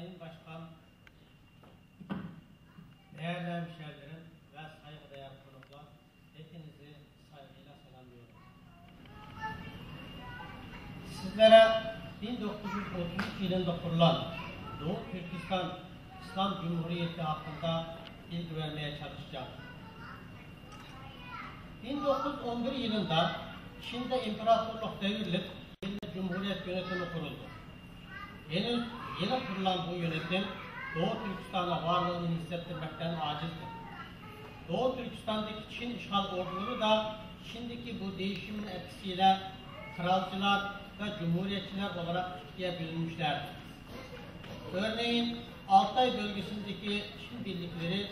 Sayın Başkan, değerli hemşehrilerim ve saygıdeğer konuklar, hepinizi saygıyla selamlıyorum. Sizlere 1933 yılında kurulan Doğu Türkistan İslam Cumhuriyeti hakkında bilgi vermeye çalışacağım. 1911 yılında Çin'de imparatorluk devrilip Cumhuriyet yönetimi kuruldu. Yeni kurulan bu yönetim Doğu Türkistan'a varlığını hissettirmekten acizdi. Doğu Türkistan'daki Çin işgal orduları da Çin'deki bu değişimin etkisiyle kralcılar ve cumhuriyetçiler olarak ikiye bölünmüşlerdi. Örneğin Altay bölgesindeki Çin birlikleri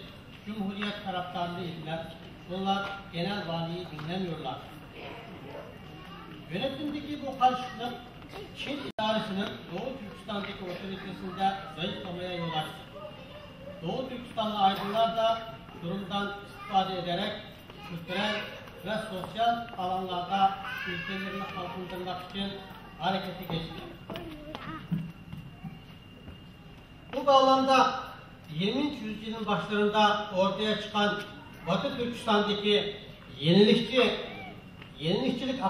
Cumhuriyet taraftarlı idiler. Bunlar genel valiyi dinlemiyorlar. Yönetimdeki bu karşıtlık Çin idaresinin Doğu Türkistan'daki otoritesinde zayıflamaya yol açtı. Doğu Türkistanlı aydınlar da durumdan istifade ederek kültürel ve sosyal alanlarda ülkelerini kalkındırmak için harekete geçti. Bu bağlamda 20. yüzyılın başlarında ortaya çıkan Batı Türkistan'daki yenilikçilik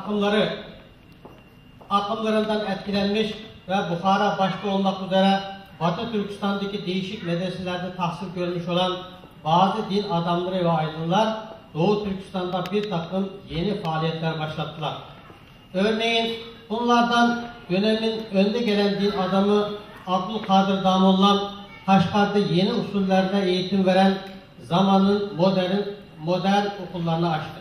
akımlarından etkilenmiş ve Bukhara başta olmak üzere Batı Türkistan'daki değişik medreselerde tahsil görmüş olan bazı din adamları ve aydınlar Doğu Türkistan'da bir takım yeni faaliyetler başlattılar. Örneğin bunlardan dönemin önde gelen din adamı Abdülkadir Damollam, Kaşgar'da yeni usullerle eğitim veren zamanın modern okullarını açtı.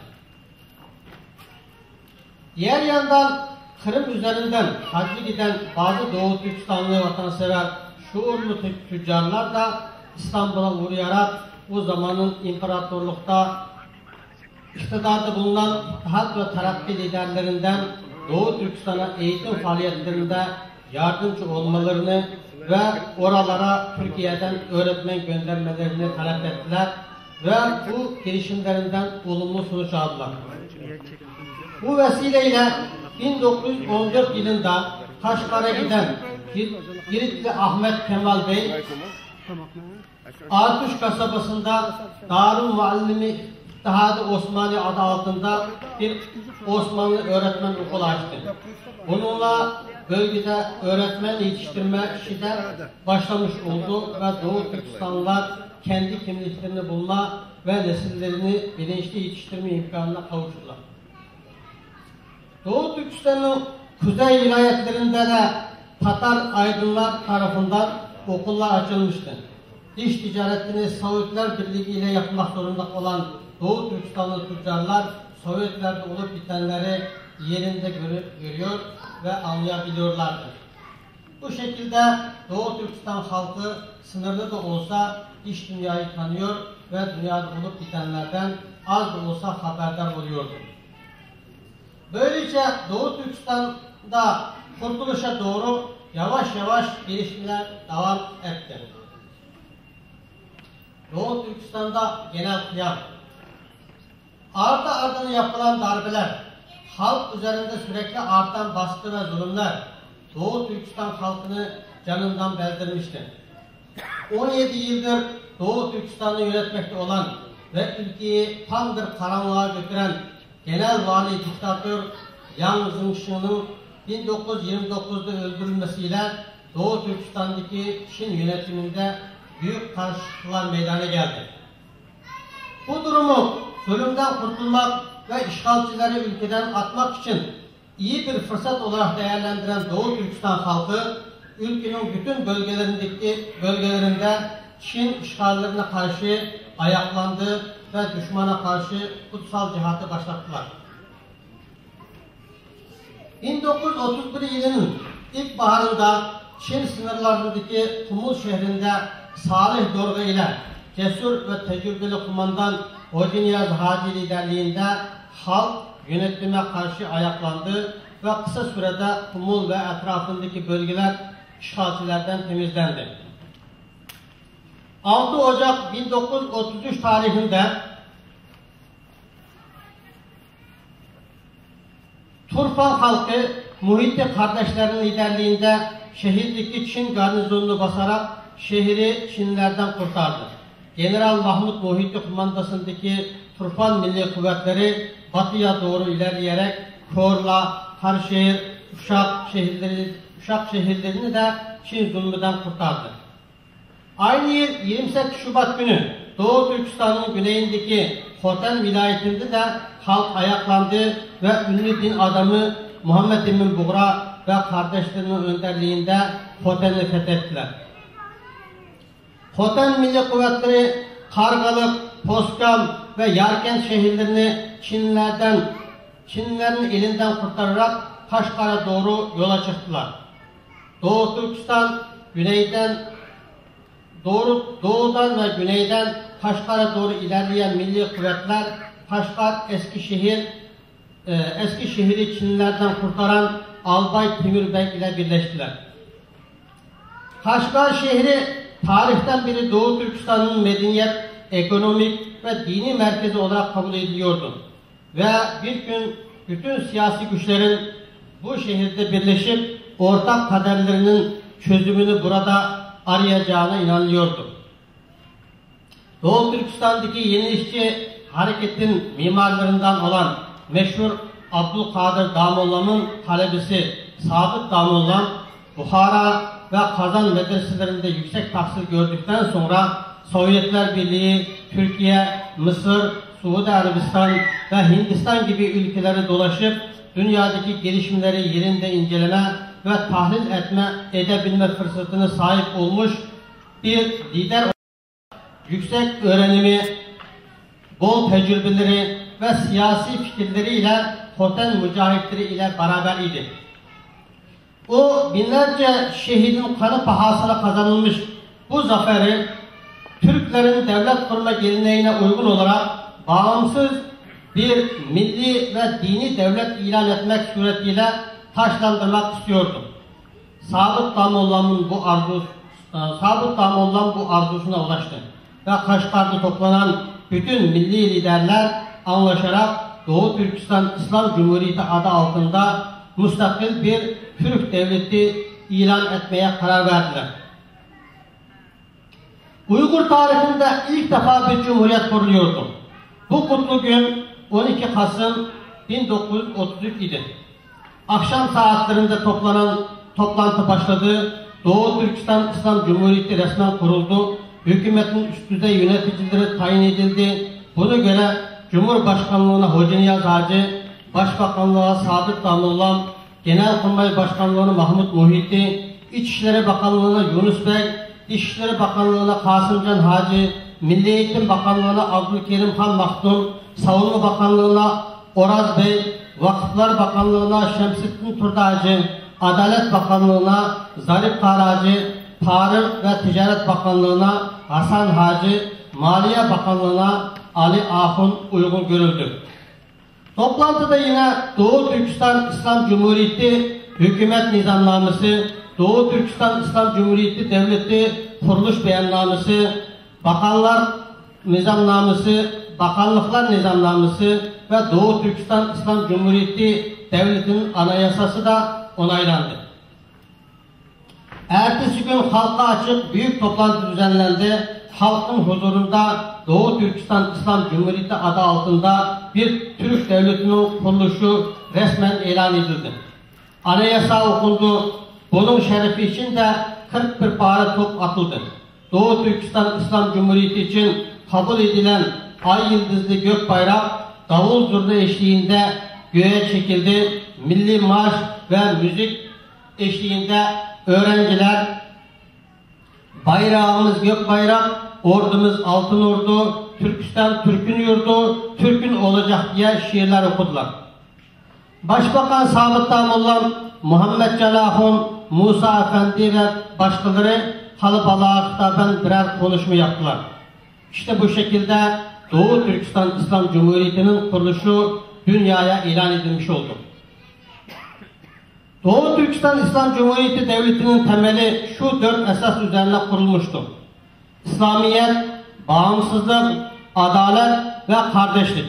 Diğer yandan Kırım üzerinden hacca giden bazı Doğu Türkistanlı vatansever şuurlu tüccarlar da İstanbul'a uğrayarak o zamanın imparatorlukta iktidarda bulunan İttihat ve Terakki liderlerinden Doğu Türkistan'a eğitim faaliyetlerinde yardımcı olmalarını ve oralara Türkiye'den öğretmen göndermelerini talep ettiler ve bu girişimlerinden olumlu sonuç aldılar. Bu vesileyle 1914 yılında Kaşgar'a giden Giritli Ahmet Kemal Bey, Artuş kasabasında Darül Muallimi İttihadı Osmani adı altında bir Osmanlı öğretmen okulu açtı. Bununla bölgede öğretmen yetiştirme işi de başlamış oldu ve Doğu Türkistanlılar kendi kimliklerini bulma ve nesillerini bilinçli yetiştirme imkanına kavuştular. Doğu Türkistan'ın kuzey vilayetlerinde de Tatar aydınlar tarafından okullar açılmıştı. Dış ticaretini Sovyetler Birliği ile yapmak zorunda olan Doğu Türkistanlı tüccarlar Sovyetlerde olup bitenleri yerinde görüyor ve anlayabiliyorlardı. Bu şekilde Doğu Türkistan halkı sınırlı da olsa iç dünyayı tanıyor ve dünyada olup bitenlerden az da olsa haberdar oluyordu. Böylece Doğu Türkistan'da kurtuluşa doğru yavaş yavaş gelişmeler devam etti. Doğu Türkistan'da genel kıyam, ardı ardına yapılan darbeler, halk üzerinde sürekli artan baskı ve zulümler Doğu Türkistan halkını canından bezdirmişti. 17 yıldır Doğu Türkistan'ı yönetmekte olan ve ülkeyi tam bir karanlığa götüren genel vali diktatör Yang Zhengxi'nin 1929'da öldürülmesiyle Doğu Türkistan'daki Çin yönetiminde büyük karışıklıklar meydana geldi. Bu durumu zulümden kurtulmak ve işgalcileri ülkeden atmak için iyi bir fırsat olarak değerlendiren Doğu Türkistan halkı ülkenin bütün bölgelerinde Çin işgallerine karşı ayaklandı ve düşmana karşı kutsal cihatı başlattılar. 1931 yılının ilkbaharında Çin sınırlarındaki Kumul şehrinde Salih Dorga ile cesur ve tecrübeli kumandan Hocaniyaz Hacı liderliğinde halk yönetime karşı ayaklandı ve kısa sürede Kumul ve etrafındaki bölgeler işgalcilerden temizlendi. 6 Ocak 1933 tarihinde Turfan halkı Muhittin kardeşlerinin liderliğinde şehirdeki Çin garnizonunu basarak şehri Çinlilerden kurtardı. General Mahmut Muhiti kumandasındaki Turfan Milli Kuvvetleri batıya doğru ilerleyerek Korla, Karşehir, Uşak şehirlerini de Çin zulmünden kurtardı. Aynı yıl 28 Şubat günü Doğu Türkistan'ın güneyindeki Hoten vilayetinde de halk ayaklandı ve ünlü din adamı Muhammed Emin Buğra ve kardeşlerinin önderliğinde Hoten'i fethettiler. Hoten Milli Kuvvetleri Kargalık, Poskan ve Yarkent şehirlerini Çinlilerin elinden kurtararak Kaşgar'a doğru yola çıktılar. Doğu Türkistan doğudan ve güneyden Kaşgar'a doğru ilerleyen milli kuvvetler Kaşgar Eskişehir'i Çinlilerden kurtaran Albay Timur Bey ile birleştiler. Kaşgar şehri tarihten beri Doğu Türkistan'ın medeniyet, ekonomik ve dini merkezi olarak kabul ediliyordu. Ve bir gün bütün siyasi güçlerin bu şehirde birleşip ortak kaderlerinin çözümünü burada arayacağına inanılıyordu. Doğu Türkistan'daki yenilikçi hareketin mimarlarından olan meşhur Abdülkadir Damolla'nın talebesi Sadık Damollam, Buhara ve Kazan medreselerinde yüksek tahsil gördükten sonra Sovyetler Birliği, Türkiye, Mısır, Suudi Arabistan ve Hindistan gibi ülkeleri dolaşıp dünyadaki gelişmeleri yerinde inceleme ve tahlil edebilme fırsatına sahip olmuş bir lider olarak yüksek öğrenimi, bol tecrübeleri ve siyasi fikirleriyle Hoten mücahitleri ile beraber idi. O binlerce şehidin kanı pahasına kazanılmış bu zaferi Türklerin devlet kurma geleneğine uygun olarak bağımsız bir milli ve dini devlet ilan etmek suretiyle taşlandırmak istiyordu. Sadık Damollam bu arzusuna ulaştı ve Kaşgar'da toplanan bütün milli liderler anlaşarak Doğu Türkistan İslam Cumhuriyeti adı altında müstakil bir Türk devleti ilan etmeye karar verdiler. Uygur tarihinde ilk defa bir cumhuriyet kuruluyordu. Bu kutlu gün 12 Kasım 1933 idi. Akşam saatlerinde toplantı başladı. Doğu Türkistan İslam Cumhuriyeti resmen kuruldu. Hükümetin üst düzey yöneticileri tayin edildi. Buna göre Cumhurbaşkanlığına Hoca Niyaz Hacı, Başbakanlığa Sadık Damollam, Genelkurmay Başkanlığına Mahmut Muhiti, İçişleri Bakanlığına Yunus Bey, İçişleri Bakanlığına Kasımcan Hacı, Milli Eğitim Bakanlığına Abdülkerim Han Mahdum, Savunma Bakanlığına Oraz Bey, Vakıflar Bakanlığına Şemsettin Turdacı, Adalet Bakanlığına Zarif Karacı, Tarım ve Ticaret Bakanlığına Hasan Hacı, Maliye Bakanlığına Ali Ahun uygun görüldü. Toplantıda yine Doğu Türkistan İslam Cumhuriyeti Hükümet Nizamnamesi, Doğu Türkistan İslam Cumhuriyeti Devleti Kuruluş Beyannamesi, Bakanlıklar Nizamnamesi ve Doğu Türkistan İslam Cumhuriyeti Devleti'nin anayasası da onaylandı. Ertesi gün halka açık büyük toplantı düzenlendi. Halkın huzurunda Doğu Türkistan İslam Cumhuriyeti adı altında bir Türk devletinin kuruluşu resmen ilan edildi. Anayasa okundu. Bunun şerefi için de 41 para top atıldı. Doğu Türkistan İslam Cumhuriyeti için kabul edilen ay yıldızlı gök bayrak davul zurna eşliğinde göğe çekildi. Milli marş ve müzik eşliğinde öğrenciler bayrağımız gök bayrak, ordumuz altın ordu, Türkistan Türk'ün yurdu, Türk'ün olacak diye şiirler okudular. Başbakan Sadık Damollam, Muhammed Celahun, Musa Efendi ve başkaları kalabalığa hitaben birer konuşma yaptılar. İşte bu şekilde Doğu Türkistan İslam Cumhuriyeti'nin kuruluşu dünyaya ilan edilmiş oldu. Doğu Türkistan İslam Cumhuriyeti Devleti'nin temeli şu 4 esas üzerine kurulmuştu. İslamiyet, bağımsızlık, adalet ve kardeşlik.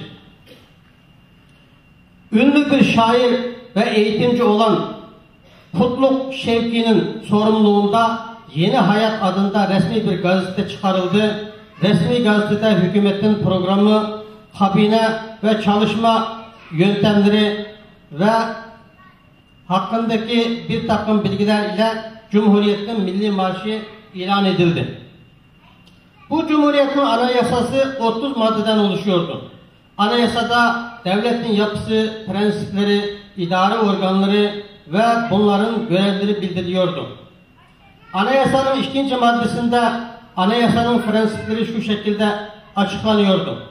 Ünlü bir şair ve eğitimci olan Kutluk Şevki'nin sorumluluğunda Yeni Hayat adında resmi bir gazete çıkarıldı. Resmi gazetede hükümetin programı, kabine ve çalışma yöntemleri ve hakkındaki bir takım bilgiler ile Cumhuriyet'in milli marşı ilan edildi. Bu Cumhuriyet'in anayasası 30 maddeden oluşuyordu. Anayasada devletin yapısı, prensipleri, idare organları ve bunların görevleri bildiriliyordu. Anayasanın 2. maddesinde anayasanın prensipleri şu şekilde açıklanıyordu.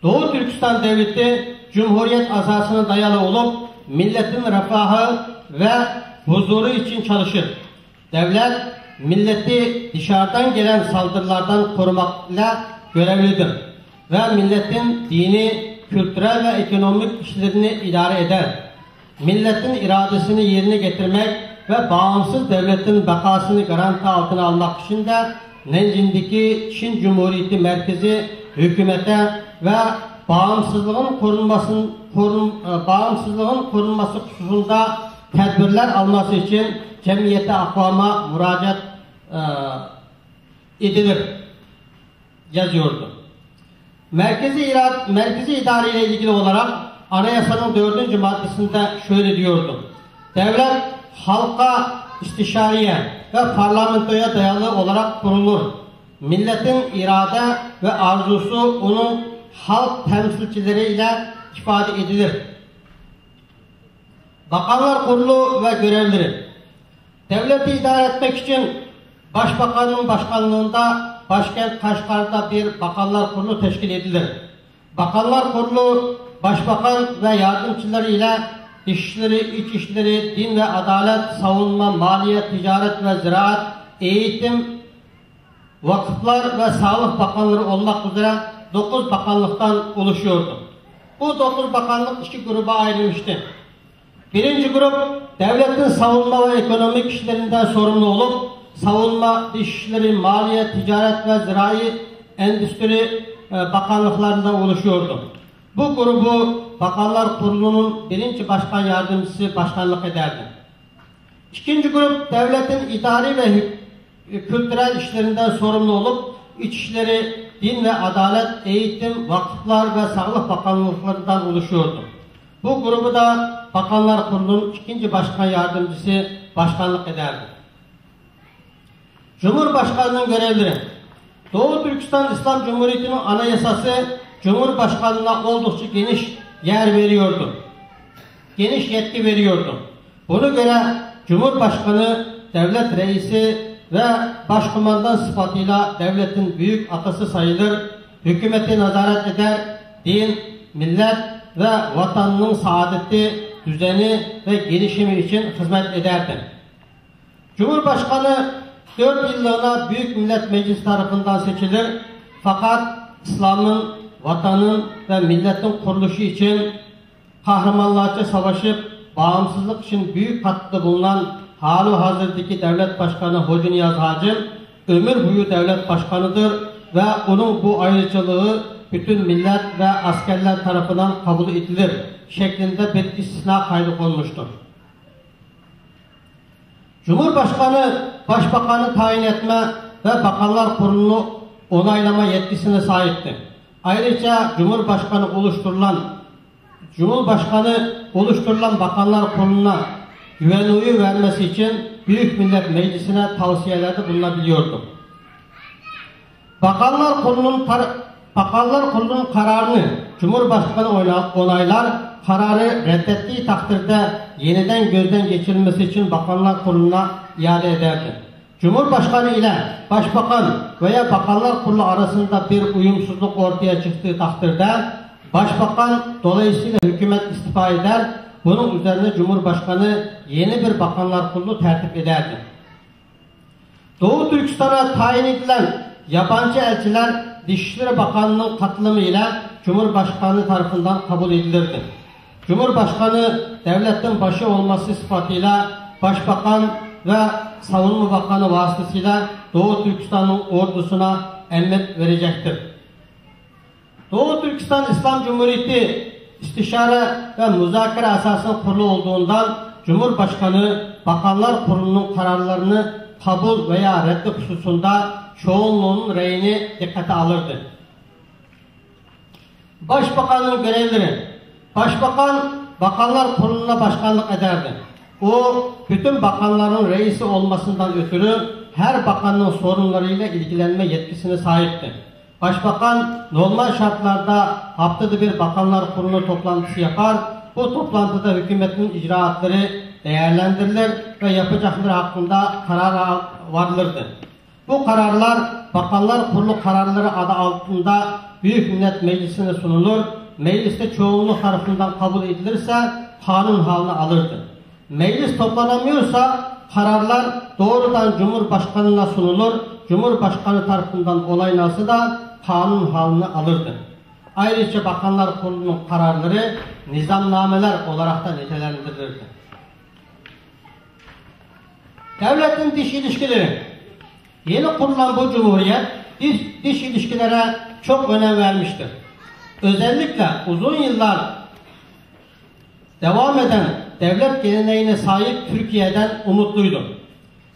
Doğu Türkistan Devleti Cumhuriyet asasına dayalı olup milletin refahı ve huzuru için çalışır. Devlet milleti dışarıdan gelen saldırılardan korumakla görevlidir ve milletin dini, kültürel ve ekonomik işlerini idare eder. Milletin iradesini yerine getirmek ve bağımsız devletin bekasını garanti altına almak için de Nanjing'deki Çin Cumhuriyeti merkezi hükümete ve bağımsızlığın korunması hususunda tedbirler alması için cemiyete akvama müracaat edilir yazıyordu. Merkezi idare ile ilgili olarak anayasanın 4. maddesinde şöyle diyordu. Devlet halka, istişariye ve parlamentoya dayalı olarak kurulur. Milletin irade ve arzusu onun halk temsilcileriyle ifade edilir. Bakanlar Kurulu ve görevleri. Devleti idare etmek için Başbakanın başkanlığında başkent Kaşgar'da bir Bakanlar Kurulu teşkil edilir. Bakanlar Kurulu Başbakan ve yardımcıları ile İçişleri, İçişleri, Din ve Adalet, Savunma, Maliye, Ticaret ve Ziraat, Eğitim, Vakıflar ve Sağlık Bakanları olmak üzere 9 bakanlıktan oluşuyordu. Bu 9 bakanlık 2 gruba ayrılmıştı. Birinci grup devletin savunma ve ekonomik işlerinden sorumlu olup savunma, dışişleri, maliye, ticaret ve zirai endüstri bakanlıklarından oluşuyordu. Bu grubu Bakanlar Kurulu'nun 1. Başkan Yardımcısı başkanlık ederdi. İkinci grup devletin idari ve kültürel işlerinden sorumlu olup İçişleri, Din ve Adalet, Eğitim, Vakıflar ve Sağlık Bakanlıklarından oluşuyordu. Bu grubu da Bakanlar Kurulu'nun 2. Başkan Yardımcısı başkanlık ederdi. Cumhurbaşkanının görevleri. Doğu Türkistan İslam Cumhuriyeti'nin anayasası Cumhurbaşkanına oldukça geniş yer veriyordu. Geniş yetki veriyordu. Buna göre Cumhurbaşkanı devlet reisi ve başkumandan sıfatıyla devletin büyük atası sayılır, hükümeti nazaret eder, din, millet ve vatanının saadeti, düzeni ve gelişimi için hizmet ederdi. Cumhurbaşkanı 4 yıllığına Büyük Millet Meclisi tarafından seçilir, fakat İslam'ın, vatanın ve milletin kuruluşu için kahramanlarca savaşıp bağımsızlık için büyük katkıda bulunan hali hazırdaki devlet başkanı Hoca Niyaz Hacı ömür boyu devlet başkanıdır ve onun bu ayrıcalığı bütün millet ve askerler tarafından kabul edilir şeklinde bir istisna kaydı konmuştur. Cumhurbaşkanı başbakanı tayin etme ve bakanlar kurulunu onaylama yetkisine sahiptir. Ayrıca Cumhurbaşkanı oluşturulan bakanlar kuruluna güven oyu vermesi için Büyük Millet Meclisi'ne tavsiyelerde bulunabiliyordu. Bakanlar Kurulu'nun kararını Cumhurbaşkanı onaylar, kararı reddettiği takdirde yeniden gözden geçirilmesi için Bakanlar Kurulu'na iade ederdi. Cumhurbaşkanı ile Başbakan veya Bakanlar Kurulu arasında bir uyumsuzluk ortaya çıktığı takdirde Başbakan dolayısıyla hükümet istifa eder, bunun üzerine Cumhurbaşkanı yeni bir Bakanlar Kurulu tertip ederdi. Doğu Türkistan'a tayin edilen yabancı elçiler Dışişleri Bakanlığı'nın katılımıyla Cumhurbaşkanı tarafından kabul edilirdi. Cumhurbaşkanı devletin başı olması sıfatıyla Başbakan ve Savunma Bakanı vasıtasıyla Doğu Türkistan'ın ordusuna emir verecektir. Doğu Türkistan İslam Cumhuriyeti istişare ve müzakere esasına kurulu olduğundan Cumhurbaşkanı Bakanlar Kurulu'nun kararlarını kabul veya reddi hususunda çoğunluğun reyini dikkate alırdı. Başbakanın görevleri. Başbakan, Bakanlar Kurulu'na başkanlık ederdi. O, bütün bakanların reisi olmasından ötürü her bakanın sorunlarıyla ilgilenme yetkisine sahipti. Başbakan normal şartlarda haftada bir Bakanlar Kurulu toplantısı yapar. Bu toplantıda hükümetin icraatları değerlendirilir ve yapacakları hakkında karar varılırdı. Bu kararlar Bakanlar Kurulu kararları adı altında Büyük Millet Meclisi'ne sunulur. Mecliste çoğunluk tarafından kabul edilirse kanun haline alırdı. Meclis toplanamıyorsa kararlar doğrudan Cumhurbaşkanı'na sunulur. Cumhurbaşkanı tarafından onaylansa da kanun haline alırdı. Ayrıca Bakanlar Kurulu'nun kararları nizamnameler olarak da nitelendirilirdi. Devletin dış ilişkileri. Yeni kurulan bu cumhuriyet dış ilişkilere çok önem vermiştir. Özellikle uzun yıllar devam eden devlet geleneğine sahip Türkiye'den umutluydu.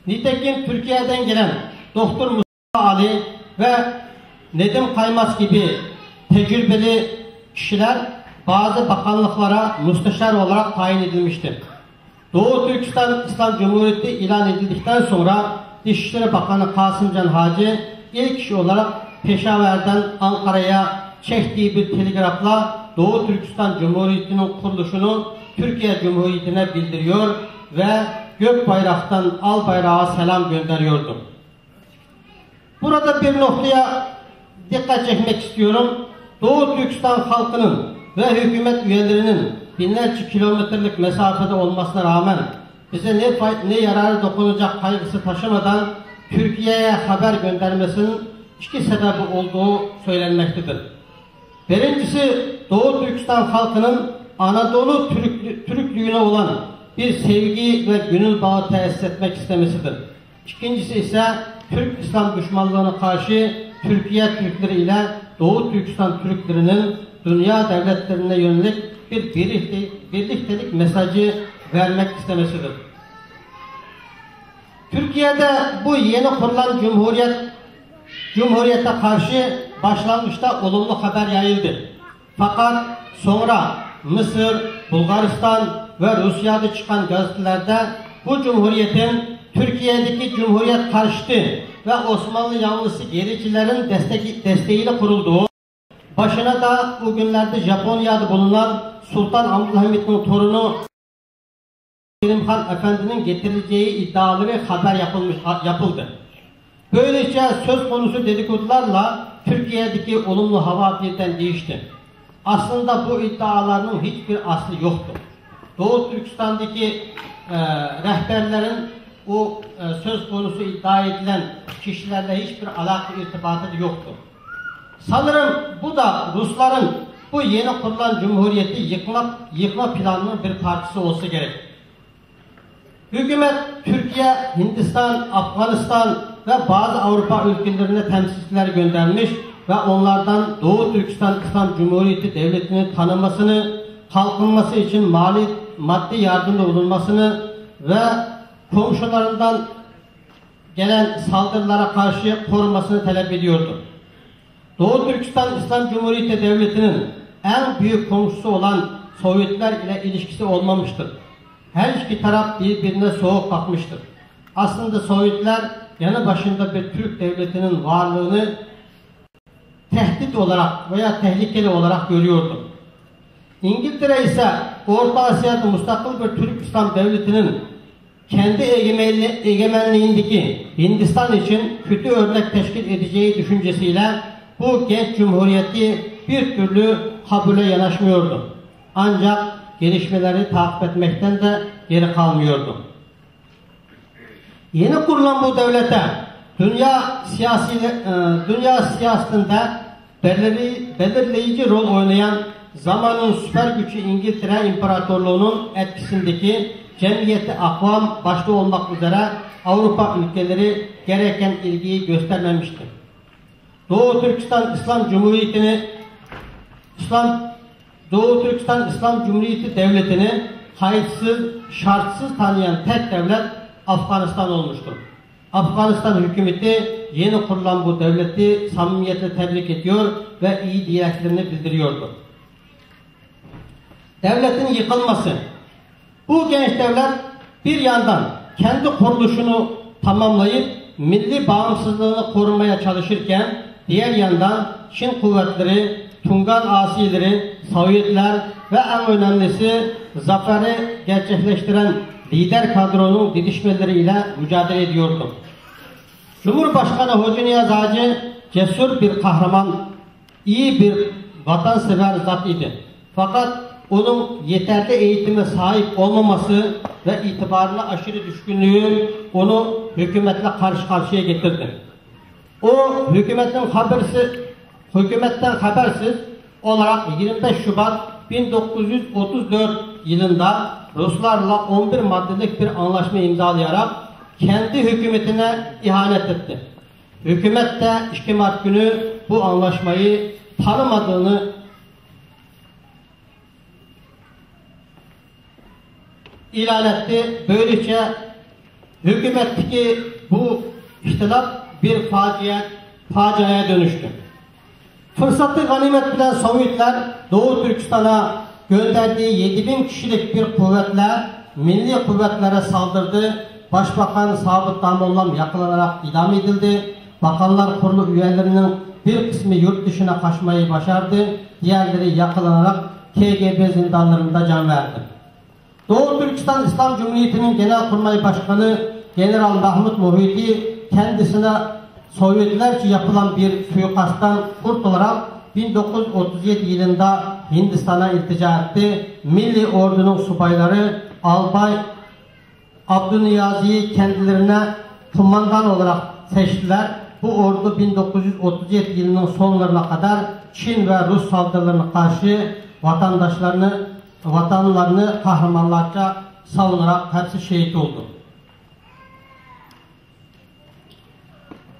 Nitekim Türkiye'den gelen Doktor Mustafa Ali ve Nedim Kaymaz gibi tecrübeli kişiler bazı bakanlıklara müsteşar olarak tayin edilmiştir. Doğu Türkistan İslam Cumhuriyeti ilan edildikten sonra Dışişleri Bakanı Kasımcan Hacı ilk kişi olarak Peşaver'den Ankara'ya çektiği bir telgrafla Doğu Türkistan Cumhuriyeti'nin kuruluşunu Türkiye Cumhuriyeti'ne bildiriyor ve gök bayraktan al bayrağa selam gönderiyordu. Burada bir noktaya dikkat çekmek istiyorum. Doğu Türkistan halkının ve hükümet üyelerinin binlerce kilometrelik mesafede olmasına rağmen bize ne yararı dokunacak kaygısı taşımadan Türkiye'ye haber göndermesinin iki sebebi olduğu söylenmektedir. Birincisi, Doğu Türkistan halkının Anadolu Türklüğüne olan bir sevgi ve gönül bağı tesis etmek istemesidir. İkincisi ise Türk İslam düşmanlığına karşı Türkiye Türkleri ile Doğu Türkistan Türklerinin dünya devletlerine yönelik bir birliktelik mesajı vermek istemesidir. Türkiye'de bu yeni kurulan Cumhuriyete karşı başlangıçta olumlu haber yayıldı. Fakat sonra Mısır, Bulgaristan ve Rusya'da çıkan gazetelerde bu Cumhuriyet'in Türkiye'deki Cumhuriyet karşıtı ve Osmanlı yanlısı gericilerin desteğiyle kurulduğu, başına da bugünlerde Japonya'da bulunan Sultan Abdülhamit'in torunu Selim Han Efendi'nin getireceği iddiaları haber yapıldı. Böylece söz konusu dedikodularla Türkiye'deki olumlu hava birden değişti. Aslında bu iddiaların hiçbir aslı yoktu. Doğu Türkistan'daki rehberlerin o söz konusu iddia edilen kişilerle hiçbir alaka irtibatı yoktu. Sanırım bu da Rusların bu yeni kurulan cumhuriyeti yıkma planının bir parçası olsa gerek. Hükümet Türkiye, Hindistan, Afganistan ve bazı Avrupa ülkelerine temsilciler göndermiş ve onlardan Doğu Türkistan İslam Cumhuriyeti Devleti'ni tanımasını, kalkınması için maddi yardımda bulunmasını ve komşularından gelen saldırılara karşı korumasını talep ediyordu. Doğu Türkistan İslam Cumhuriyeti Devleti'nin en büyük komşusu olan Sovyetler ile ilişkisi olmamıştır. Her iki taraf birbirine soğuk bakmıştır. Aslında Sovyetler yanı başında bir Türk devletinin varlığını tehdit olarak veya tehlikeli olarak görüyordu. İngiltere ise Orta Asya'da müstakil bir Türk İslam devletinin kendi egemenliğindeki Hindistan için kötü örnek teşkil edeceği düşüncesiyle bu genç cumhuriyeti bir türlü kabule yanaşmıyordu. Ancak gelişmeleri takip etmekten de geri kalmıyordu. Yeni kurulan bu devlete dünya siyasetinde belirleyici rol oynayan zamanın süper gücü İngiltere İmparatorluğu'nun etkisindeki cemiyeti akvam başta olmak üzere Avrupa ülkeleri gereken ilgiyi göstermemiştir. Doğu Türkistan İslam Cumhuriyeti Devleti'ni kayıtsız, şartsız tanıyan tek devlet Afganistan olmuştur. Afganistan hükümeti yeni kurulan bu devleti samimiyetle tebrik ediyor ve iyi dileklerini bildiriyordu. Devletin yıkılması. Bu genç devlet bir yandan kendi kuruluşunu tamamlayıp milli bağımsızlığını korumaya çalışırken diğer yandan Çin kuvvetleri, Tungan asileri, Sovyetler ve en önemlisi zaferi gerçekleştiren lider kadronun didişmeleriyle mücadele ediyordu. Cumhurbaşkanı Hoca Niyaz Hacı cesur bir kahraman, iyi bir vatansever zat idi. Fakat onun yeterli eğitime sahip olmaması ve itibarına aşırı düşkünlüğü onu hükümetle karşı karşıya getirdi. O hükümetten habersiz olarak 25 Şubat 1934 yılında Ruslarla 11 maddelik bir anlaşma imzalayarak kendi hükümetine ihanet etti. Hükümet de 2 Mart günü bu anlaşmayı tanımadığını ilan etti. Böylece hükümetteki bu ihtilaf bir faciaya dönüştü. Fırsatı ganimet bilen Sovyetler Doğu Türkistan'a gönderdiği 7000 kişilik bir kuvvetle milli kuvvetlere saldırdı. Başbakan Sabit Damollam yakalanarak idam edildi. Bakanlar Kurulu üyelerinin bir kısmı yurt dışına kaçmayı başardı. Diğerleri yakalanarak KGB zindanlarında can verdi. Doğu Türkistan İslam Cumhuriyeti'nin Genelkurmay Başkanı General Mahmut Muhidi kendisine Sovyetlerce yapılan bir suikasttan kurtularak 1937 yılında Hindistan'a iltica etti. Milli ordunun subayları Albay Abdüniyazi'yi kendilerine kumandan olarak seçtiler. Bu ordu 1937 yılının sonlarına kadar Çin ve Rus saldırılarına karşı vatanlarını kahramanlarca savunarak hepsi şehit oldu.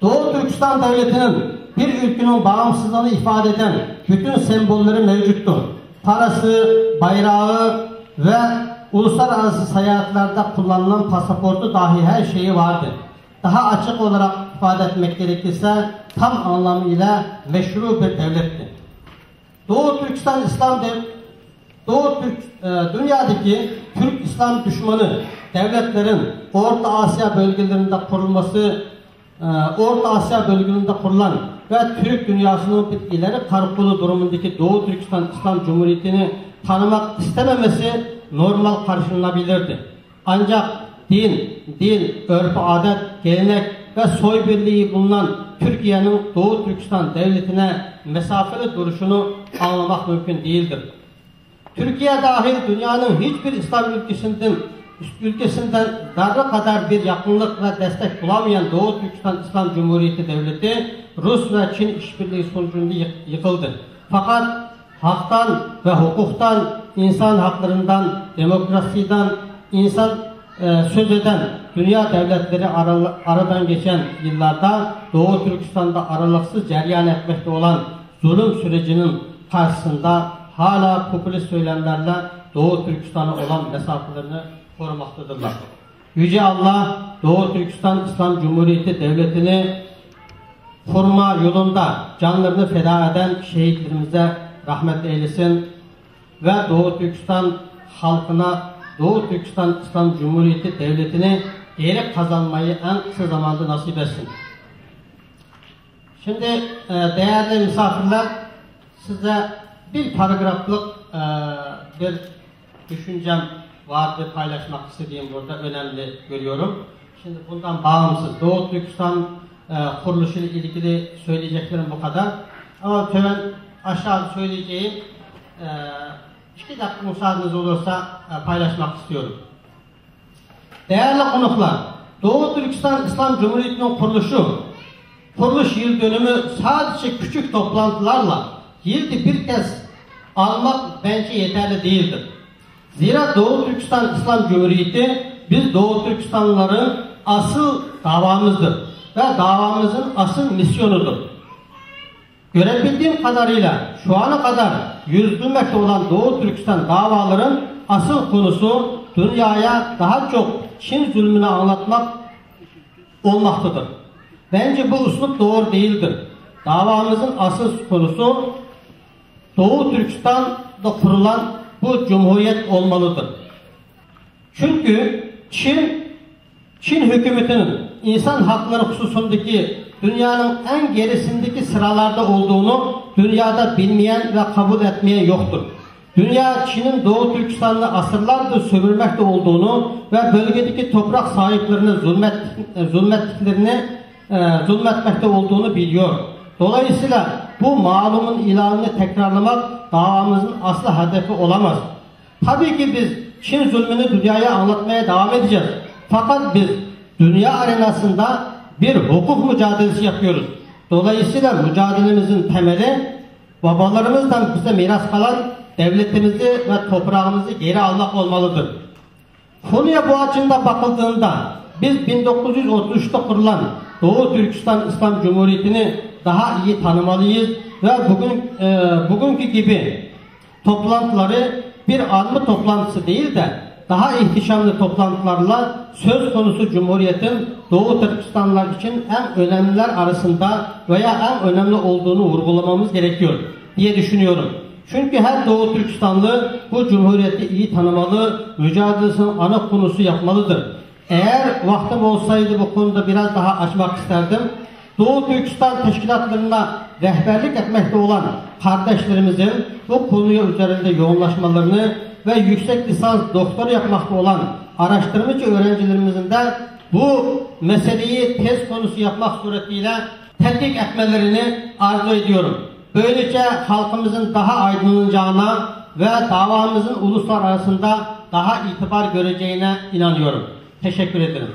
Doğu Türkistan Devleti'nin bir ülkenin bağımsızlığını ifade eden bütün sembolleri mevcuttur. Parası, bayrağı ve uluslararası seyahatlerde kullanılan pasaportu dahi her şeyi vardı. Daha açık olarak ifade etmek gerekirse tam anlamıyla meşru bir devletti. Doğu Türkistan dünyadaki Türk İslam düşmanı devletlerin Orta Asya bölgelerinde kurulan ve Türk dünyasının bir ileri karakolu durumundaki Doğu Türkistan İslam Cumhuriyeti'ni tanımak istememesi normal karşılanabilirdi. Ancak dil, örf, adet, gelenek ve soy birliği bulunan Türkiye'nin Doğu Türkistan devletine mesafeli duruşunu anlamak mümkün değildir. Türkiye dahil dünyanın hiçbir İslam ülkesinden zerre kadar bir yakınlık ve destek bulamayan Doğu Türkistan İslam Cumhuriyeti Devleti Rus ve Çin işbirliği sonucunda yıkıldı. Fakat haktan ve hukuktan, insan haklarından, demokrasiden, söz eden dünya devletleri aradan geçen yıllarda Doğu Türkistan'da aralıksız cereyan etmekte olan zulüm sürecinin karşısında hala popülist söylemlerle Doğu Türkistan'a olan mesafelerini korumaktadırlar. Yüce Allah Doğu Türkistan İslam Cumhuriyeti Devleti'ni kurma yolunda canlarını feda eden şehitlerimize rahmet eylesin ve Doğu Türkistan halkına Doğu Türkistan İslam Cumhuriyeti Devleti'ni geri kazanmayı en kısa zamanda nasip etsin. Şimdi değerli misafirler, size bir paragraflık bir düşüncem vardı, paylaşmak istediğim burada önemli görüyorum. Şimdi bundan bağımsız Doğu Türkistan kuruluşu ile ilgili söyleyeceklerim bu kadar. Ama hemen aşağıda söyleyeceğim 2 dakika müsaadeniz olursa paylaşmak istiyorum. Değerli konuklar, Doğu Türkistan İslam Cumhuriyeti'nin kuruluş yıl dönümü sadece küçük toplantılarla yılda bir kez almak bence yeterli değildir. Zira Doğu Türkistan İslam Cumhuriyeti biz Doğu Türkistanlıların asıl davamızdır ve davamızın asıl misyonudur. Görebildiğim kadarıyla şu ana kadar yürütülmekte olan Doğu Türkistan davaların asıl konusu dünyaya daha çok Çin zulmünü anlatmak olmaktadır. Bence bu üslup doğru değildir. Davamızın asıl konusu Doğu Türkistan'da kurulan bu cumhuriyet olmalıdır. Çünkü Çin hükümetinin insan hakları hususundaki dünyanın en gerisindeki sıralarda olduğunu dünyada bilmeyen ve kabul etmeyen yoktur. Dünya Çin'in Doğu Türkistan'ı asırlardır sömürmekte olduğunu ve bölgedeki toprak sahiplerine zulmetmekte olduğunu biliyor. Dolayısıyla bu malumun ilanını tekrarlamak davamızın aslı hedefi olamaz. Tabii ki biz Çin zulmünü dünyaya anlatmaya devam edeceğiz. Fakat biz dünya arenasında bir hukuk mücadelesi yapıyoruz. Dolayısıyla mücadelemizin temeli babalarımızdan bize miras kalan devletimizi ve toprağımızı geri almak olmalıdır. Konuya bu açıdan bakıldığında biz 1933'te kurulan Doğu Türkistan İslam Cumhuriyeti'ni daha iyi tanımalıyız ve bugünkü gibi toplantıları bir anma toplantısı değil de daha ihtişamlı toplantılarla söz konusu Cumhuriyet'in Doğu Türkistanlar için en önemliler arasında veya en önemli olduğunu vurgulamamız gerekiyor diye düşünüyorum. Çünkü her Doğu Türkistanlı bu Cumhuriyeti iyi tanımalı, mücadelesinin ana konusu yapmalıdır. Eğer vaktim olsaydı bu konuda biraz daha açmak isterdim. Doğu Türkistan teşkilatlarına rehberlik etmekte olan kardeşlerimizin bu konuya üzerinde yoğunlaşmalarını ve yüksek lisans doktora yapmakta olan araştırmacı öğrencilerimizin de bu meseleyi tez konusu yapmak suretiyle tetkik etmelerini arzu ediyorum. Böylece halkımızın daha aydınlanacağına ve davamızın uluslar arasında daha itibar göreceğine inanıyorum. Teşekkür ederim.